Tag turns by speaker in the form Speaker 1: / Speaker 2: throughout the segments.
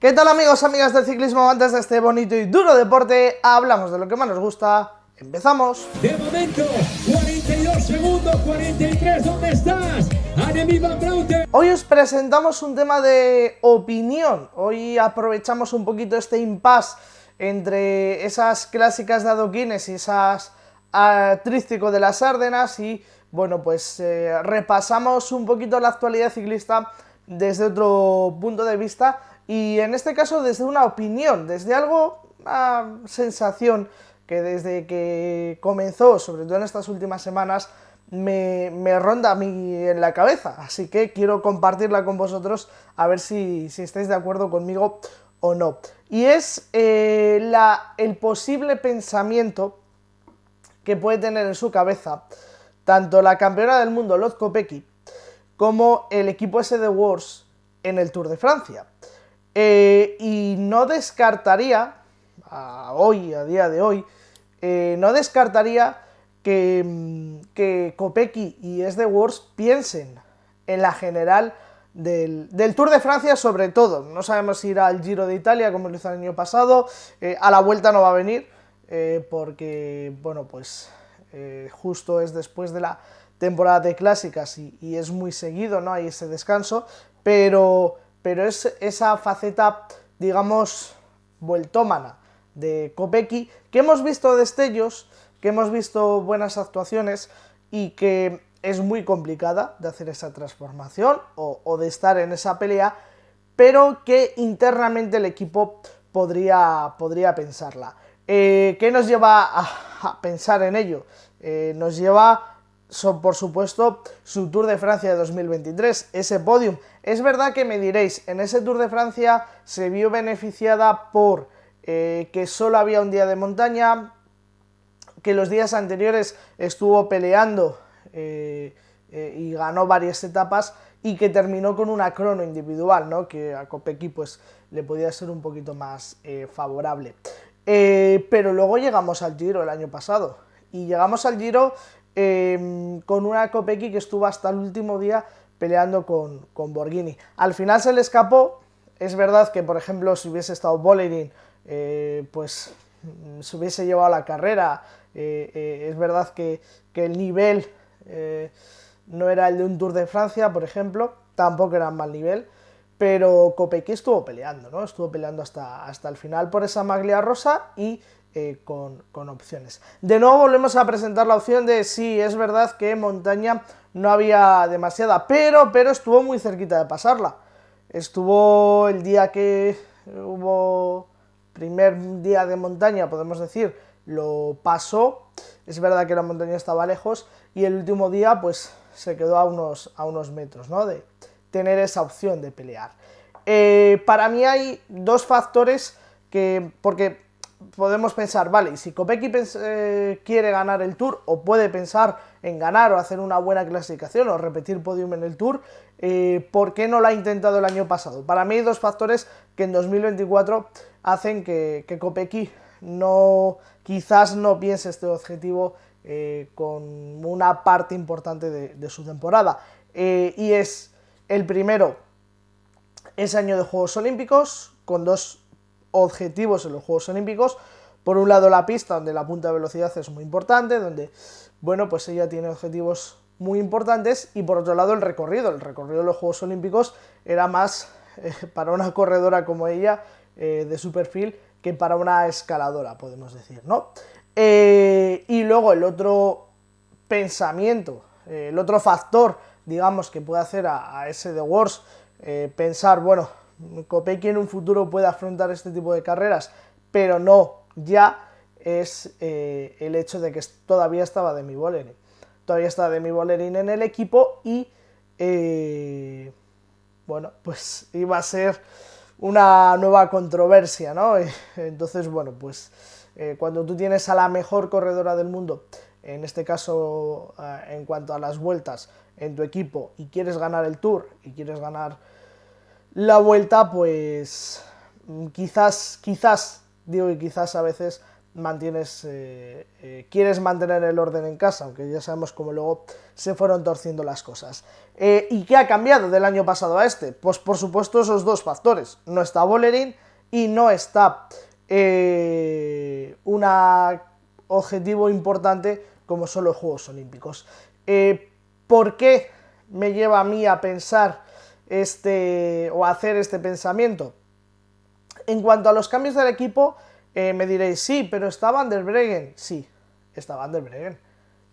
Speaker 1: ¿Qué tal amigos, amigas del ciclismo? Antes de este bonito y duro deporte, hablamos de lo que más nos gusta. ¡Empezamos!
Speaker 2: De momento, 42 segundos, 43, ¿dónde estás? Annemiek van Vleuten.
Speaker 1: Hoy os presentamos un tema de opinión. Hoy aprovechamos un poquito este impasse entre esas clásicas de adoquines y esas Trístico de las Ardenas y, bueno, pues repasamos un poquito la actualidad ciclista desde otro punto de vista y en este caso desde una opinión, desde algo, una sensación que desde que comenzó, sobre todo en estas últimas semanas, me ronda a mí en la cabeza, así que quiero compartirla con vosotros a ver si estáis de acuerdo conmigo o no. Y es el posible pensamiento que puede tener en su cabeza tanto la campeona del mundo Lot Kopecky como el equipo SD Works en el Tour de Francia. Y no descartaría, a día de hoy, no descartaría que Kopecky y SD Works piensen en la general del Tour de Francia, sobre todo. No sabemos si irá al Giro de Italia como lo hizo el año pasado, a la Vuelta no va a venir, porque, bueno, pues justo es después de la temporada de clásicas y es muy seguido, ¿no? Hay ese descanso, pero es esa faceta, digamos, vueltómana de Kopecky, que hemos visto destellos, que hemos visto buenas actuaciones y que es muy complicada de hacer esa transformación o de estar en esa pelea, pero que internamente el equipo podría pensarla. ¿Qué nos lleva a pensar en ello? Nos lleva, por supuesto, su Tour de Francia de 2023, ese podium. Es verdad que me diréis, en ese Tour de Francia se vio beneficiada por que solo había un día de montaña, que los días anteriores estuvo peleando y ganó varias etapas y que terminó con una crono individual, ¿no? Que a Kopecky pues le podía ser un poquito más favorable. Pero luego llegamos al Giro el año pasado y llegamos al Giro con una Kopecky que estuvo hasta el último día peleando con Borghini. Al final se le escapó. Es verdad que, por ejemplo, si hubiese estado Bolerín, pues se hubiese llevado la carrera. Es verdad que el nivel no era el de un Tour de Francia, por ejemplo, tampoco era mal nivel, pero Kopecky estuvo peleando, ¿no? Estuvo peleando hasta el final por esa maglia rosa y con opciones. De nuevo volvemos a presentar la opción de sí, es verdad que en montaña no había demasiada, pero estuvo muy cerquita de pasarla. Estuvo el día que hubo primer día de montaña, podemos decir, lo pasó. Es verdad que la montaña estaba lejos y el último día pues se quedó a unos metros, ¿no? De tener esa opción de pelear. Para mí hay dos factores que, porque podemos pensar, vale, si Kopecky quiere ganar el Tour o puede pensar en ganar o hacer una buena clasificación o repetir podium en el Tour, ¿por qué no lo ha intentado el año pasado? Para mí hay dos factores que en 2024 hacen que Kopecky quizás no piense este objetivo con una parte importante de su temporada. Y es el primero, ese año de Juegos Olímpicos, con dos objetivos en los Juegos Olímpicos. Por un lado la pista, donde la punta de velocidad es muy importante, donde, bueno, pues ella tiene objetivos muy importantes, y por otro lado el recorrido de los Juegos Olímpicos era más para una corredora como ella, de su perfil, que para una escaladora, podemos decir, ¿no? Y luego el otro pensamiento, el otro factor, digamos, que puede hacer a SD Works pensar, bueno, Kopecky en un futuro puede afrontar este tipo de carreras, pero no ya, es el hecho de que todavía estaba Demi Vollering. Todavía está Demi Vollering en el equipo y, bueno, pues iba a ser una nueva controversia, ¿no? Entonces, bueno, pues cuando tú tienes a la mejor corredora del mundo, en este caso en cuanto a las vueltas, en tu equipo, y quieres ganar el Tour y quieres ganar la Vuelta, pues quizás, digo, y quizás a veces quieres mantener el orden en casa, aunque ya sabemos cómo luego se fueron torciendo las cosas. ¿Y qué ha cambiado del año pasado a este? Pues por supuesto esos dos factores. No está Bellerín y no está un objetivo importante como son los Juegos Olímpicos. ¿Por qué me lleva a mí a pensar o a hacer este pensamiento? En cuanto a los cambios del equipo, me diréis, sí, pero ¿está Van der Breggen? Sí, está Van der Breggen.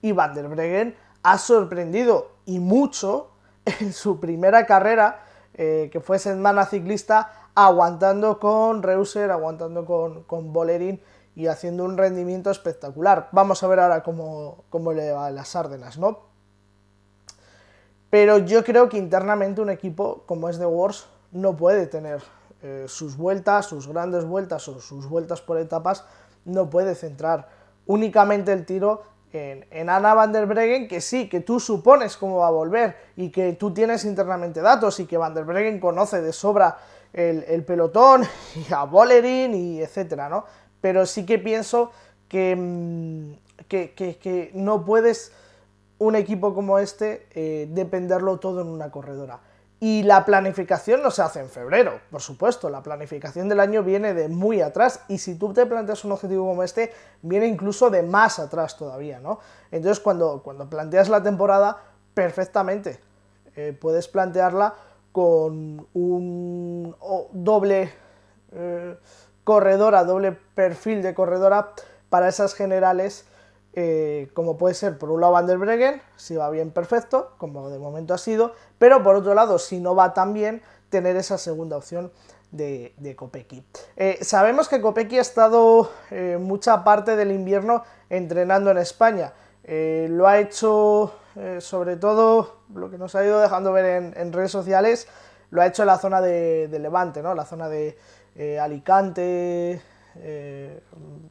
Speaker 1: Y Van der Breggen ha sorprendido, y mucho, en su primera carrera, que fue semana ciclista, aguantando con Reuser, aguantando con Bellerín y haciendo un rendimiento espectacular. Vamos a ver ahora cómo le va a las Ardenas, ¿no? Pero yo creo que internamente un equipo como es The Wars no puede tener sus vueltas, sus grandes vueltas o sus vueltas por etapas, no puede centrar únicamente el tiro en Anna Van der Breggen, que sí, que tú supones cómo va a volver y que tú tienes internamente datos y que Van der Breggen conoce de sobra el pelotón y a Bellerín y etcétera, ¿no? Pero sí que pienso que no puedes un equipo como este dependerlo todo en una corredora. Y la planificación no se hace en febrero, por supuesto, la planificación del año viene de muy atrás y si tú te planteas un objetivo como este, viene incluso de más atrás todavía, ¿no? Entonces cuando planteas la temporada, perfectamente puedes plantearla con un doble corredora, doble perfil de corredora para esas generales, como puede ser por un lado Van der Breggen, si va bien perfecto, como de momento ha sido, pero por otro lado, si no va tan bien, tener esa segunda opción de Kopecky. Sabemos que Kopecky ha estado mucha parte del invierno entrenando en España, lo ha hecho sobre todo, lo que nos ha ido dejando ver en redes sociales, lo ha hecho en la zona de Levante, ¿no? La zona de Alicante,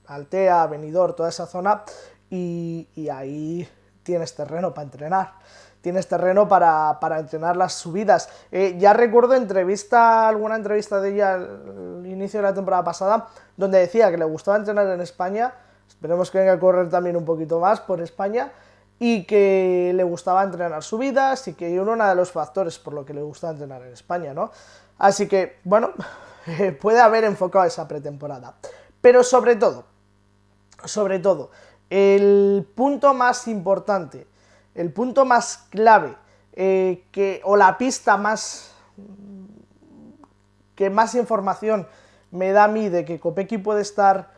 Speaker 1: Altea, Benidorm, toda esa zona, y ahí tienes terreno para entrenar, tienes terreno para entrenar las subidas. Ya recuerdo alguna entrevista de ella al inicio de la temporada pasada, donde decía que le gustaba entrenar en España, esperemos que venga a correr también un poquito más por España, y que le gustaba entrenar subidas, y que era uno de los factores por lo que le gustaba entrenar en España, ¿no? Así que, bueno, puede haber enfocado esa pretemporada. Pero sobre todo, el punto más importante, el punto más clave, o la pista que más información me da a mí de que Kopecky puede estar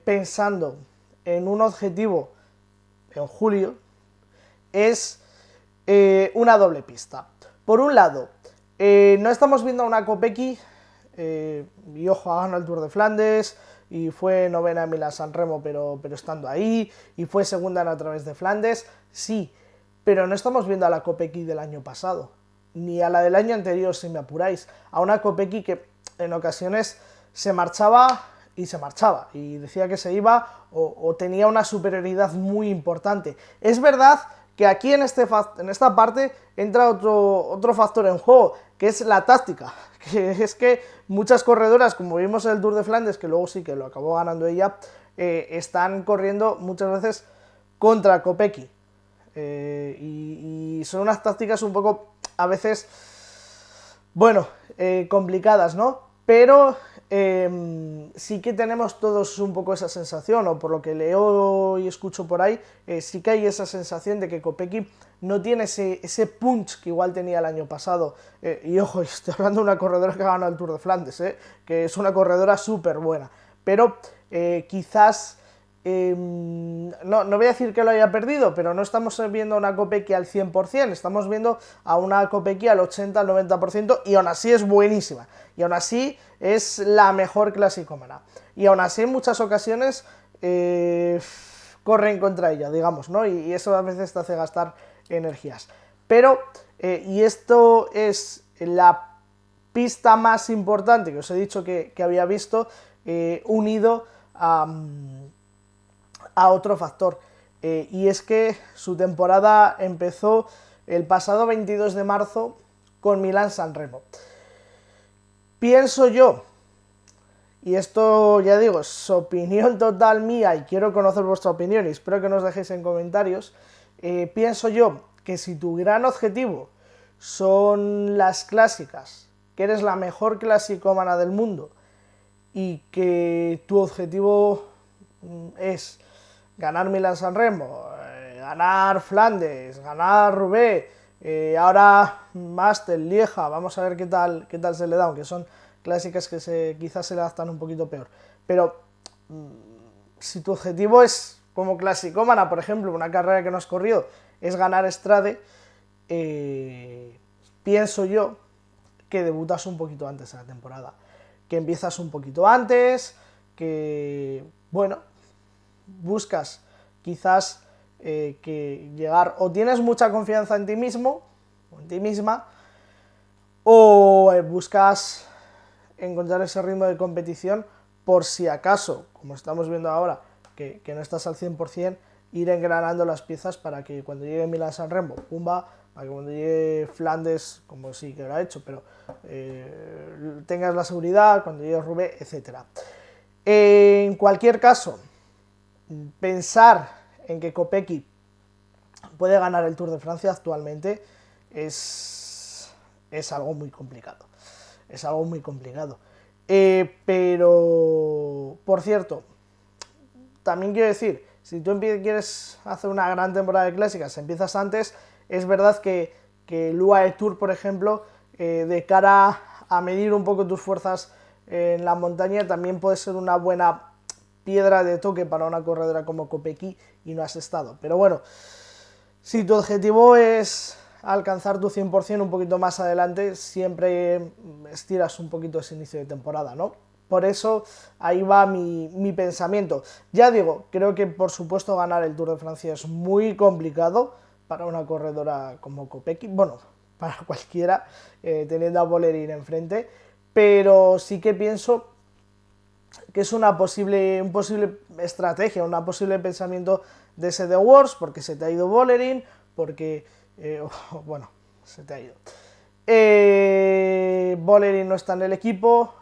Speaker 1: pensando en un objetivo en julio, es una doble pista. Por un lado, no estamos viendo a una Kopecky, y ojo, ha ganado el Tour de Flandes, y fue novena en Milán-San Remo, pero estando ahí, y fue segunda en A Través de Flandes, sí, pero no estamos viendo a la Kopecky del año pasado, ni a la del año anterior, si me apuráis, a una Kopecky que en ocasiones se marchaba, y decía que se iba, o tenía una superioridad muy importante. Es verdad que aquí en esta parte entra otro factor en juego, que es la táctica, que es que muchas corredoras, como vimos en el Tour de Flandes, que luego sí que lo acabó ganando ella, están corriendo muchas veces contra Kopecky, y son unas tácticas un poco, a veces, bueno, complicadas, ¿no? Pero sí que tenemos todos un poco esa sensación, o por lo que leo y escucho por ahí, sí que hay esa sensación de que Kopecky no tiene ese punch que igual tenía el año pasado. Y ojo, estoy hablando de una corredora que ha ganado el Tour de Flandes, que es una corredora súper buena, pero quizás, no voy a decir que lo haya perdido, pero no estamos viendo a una Kopecky al 100%, estamos viendo a una Kopecky al 80, al 90%, y aún así es buenísima, y aún así es la mejor clasicómana, y aún así en muchas ocasiones corren contra ella, digamos, ¿no? Y eso a veces te hace gastar energías. Pero, y esto es la pista más importante que os he dicho que había visto, unido a otro factor, y es que su temporada empezó el pasado 22 de marzo con Milán-San Remo. Pienso yo y esto ya digo, es opinión total mía y quiero conocer vuestra opinión y espero que nos dejéis en comentarios, pienso yo que si tu gran objetivo son las clásicas, que eres la mejor clasicómana del mundo y que tu objetivo es ganar Milán-San Remo, ganar Flandes, ganar Roubaix, ahora Master, Lieja, vamos a ver qué tal se le da, aunque son clásicas que quizás se le adaptan un poquito peor. Pero si tu objetivo es, como clasicómana, por ejemplo, una carrera que no has corrido, es ganar Strade, pienso yo que debutas un poquito antes de la temporada, que empiezas un poquito antes, que, bueno, buscas quizás que llegar, o tienes mucha confianza en ti mismo, o en ti misma, o buscas encontrar ese ritmo de competición por si acaso, como estamos viendo ahora, que no estás al 100%, ir engranando las piezas para que cuando llegue Milán-San Remo, pumba, para que cuando llegue Flandes, como sí que lo ha hecho, pero tengas la seguridad, cuando llegue Roubaix, etc. En cualquier caso, pensar en que Kopecky puede ganar el Tour de Francia actualmente es algo muy complicado. Es algo muy complicado. Pero, por cierto, también quiero decir, si tú quieres hacer una gran temporada de clásicas, empiezas antes, es verdad que el UAE Tour, por ejemplo, de cara a medir un poco tus fuerzas en la montaña, también puede ser una buena piedra de toque para una corredora como Kopecky y no has estado. Pero bueno, si tu objetivo es alcanzar tu 100% un poquito más adelante, siempre estiras un poquito ese inicio de temporada, ¿no? Por eso ahí va mi pensamiento. Ya digo, creo que por supuesto ganar el Tour de Francia es muy complicado para una corredora como Kopecky, bueno, para cualquiera, teniendo a Vollering enfrente, pero sí que pienso que es un posible estrategia, un posible pensamiento de ese The Wars, porque se te ha ido Vollering, porque, bueno, se te ha ido. Vollering no está en el equipo,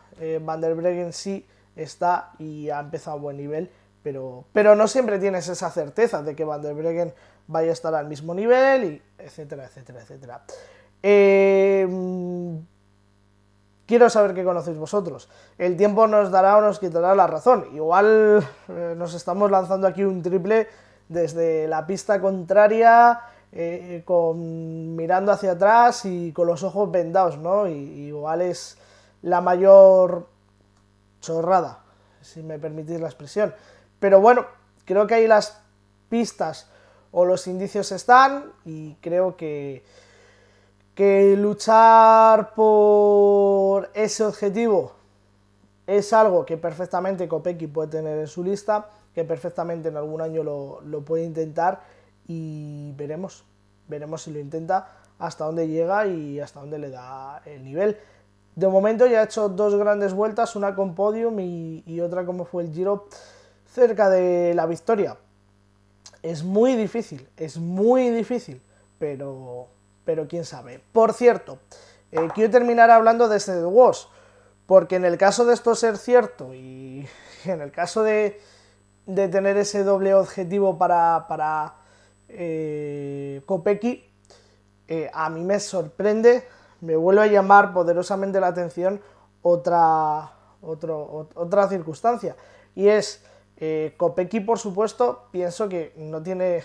Speaker 1: Van der Breggen sí está y ha empezado a buen nivel, pero no siempre tienes esa certeza de que Van der Breggen vaya a estar al mismo nivel, y etcétera, etcétera, etcétera. Quiero saber qué conocéis vosotros. El tiempo nos dará o nos quitará la razón. Igual nos estamos lanzando aquí un triple desde la pista contraria, mirando hacia atrás y con los ojos vendados, ¿no? Y igual es la mayor chorrada, si me permitís la expresión. Pero bueno, creo que ahí las pistas o los indicios están y creo que luchar por ese objetivo es algo que perfectamente Kopecky puede tener en su lista, que perfectamente en algún año lo puede intentar y veremos si lo intenta, hasta dónde llega y hasta dónde le da el nivel. De momento ya ha hecho dos grandes vueltas, una con podium y otra como fue el Giro, cerca de la victoria. Es muy difícil, pero quién sabe. Por cierto, quiero terminar hablando de este The Wars, porque en el caso de esto ser cierto y en el caso de tener ese doble objetivo para Kopecky, a mí me sorprende, me vuelve a llamar poderosamente la atención otra circunstancia, y es Kopecky, por supuesto, pienso que no tiene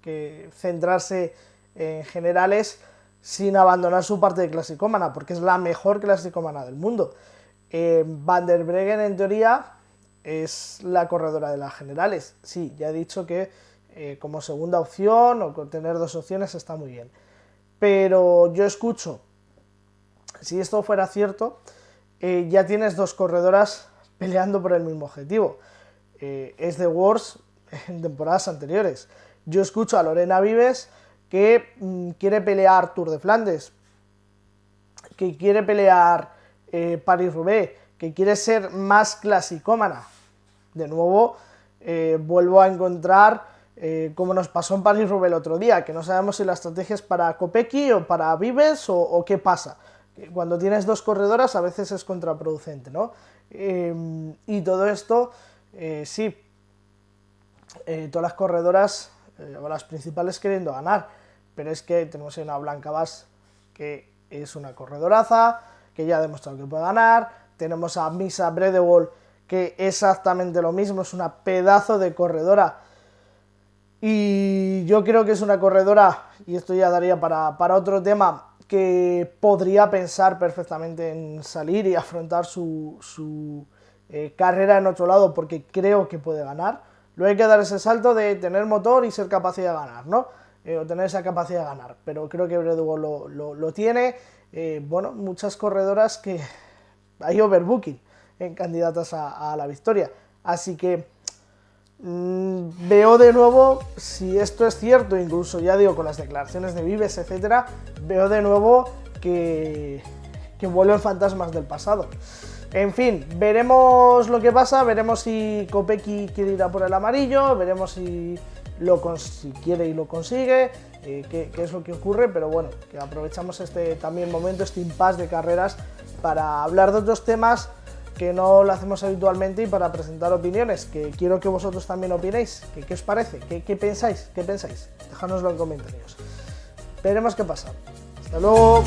Speaker 1: que centrarse en generales sin abandonar su parte de clasicómana, porque es la mejor clasicómana del mundo. Van der Breggen, en teoría, es la corredora de las generales. Sí, ya he dicho que como segunda opción o con tener dos opciones está muy bien. Pero yo escucho, si esto fuera cierto, ya tienes dos corredoras peleando por el mismo objetivo. Es The Wars en temporadas anteriores. Yo escucho a Lorena Vives que quiere pelear Tour de Flandes, que quiere pelear París-Roubaix, que quiere ser más clasicómana. De nuevo, vuelvo a encontrar, como nos pasó en París-Roubaix el otro día, que no sabemos si la estrategia es para Kopecky o para Vives o qué pasa. Cuando tienes dos corredoras a veces es contraproducente, ¿no? Y todo esto, sí, todas las corredoras, o las principales, queriendo ganar, pero es que tenemos una Blanca Bass, que es una corredoraza, que ya ha demostrado que puede ganar. Tenemos a Misa Bredewall, que exactamente lo mismo, es una pedazo de corredora. Y yo creo que es una corredora, y esto ya daría para otro tema, que podría pensar perfectamente en salir y afrontar su carrera en otro lado, porque creo que puede ganar. Luego hay que dar ese salto de tener motor y ser capaz de ganar, ¿no? O tener esa capacidad de ganar, pero creo que Bredewall lo tiene. Bueno, muchas corredoras que hay overbooking en candidatas a la victoria, así que veo de nuevo, si esto es cierto, incluso ya digo con las declaraciones de Vives, etcétera, veo de nuevo que vuelven fantasmas del pasado. En fin, veremos lo que pasa, veremos si Kopecky quiere ir a por el amarillo, veremos si quiere y lo consigue, qué es lo que ocurre, pero bueno, que aprovechamos este también momento, este impasse de carreras, para hablar de otros temas que no lo hacemos habitualmente y para presentar opiniones, que quiero que vosotros también opinéis. ¿Qué os parece? ¿Qué pensáis? Dejádnoslo en comentarios. Veremos qué pasa. Hasta luego.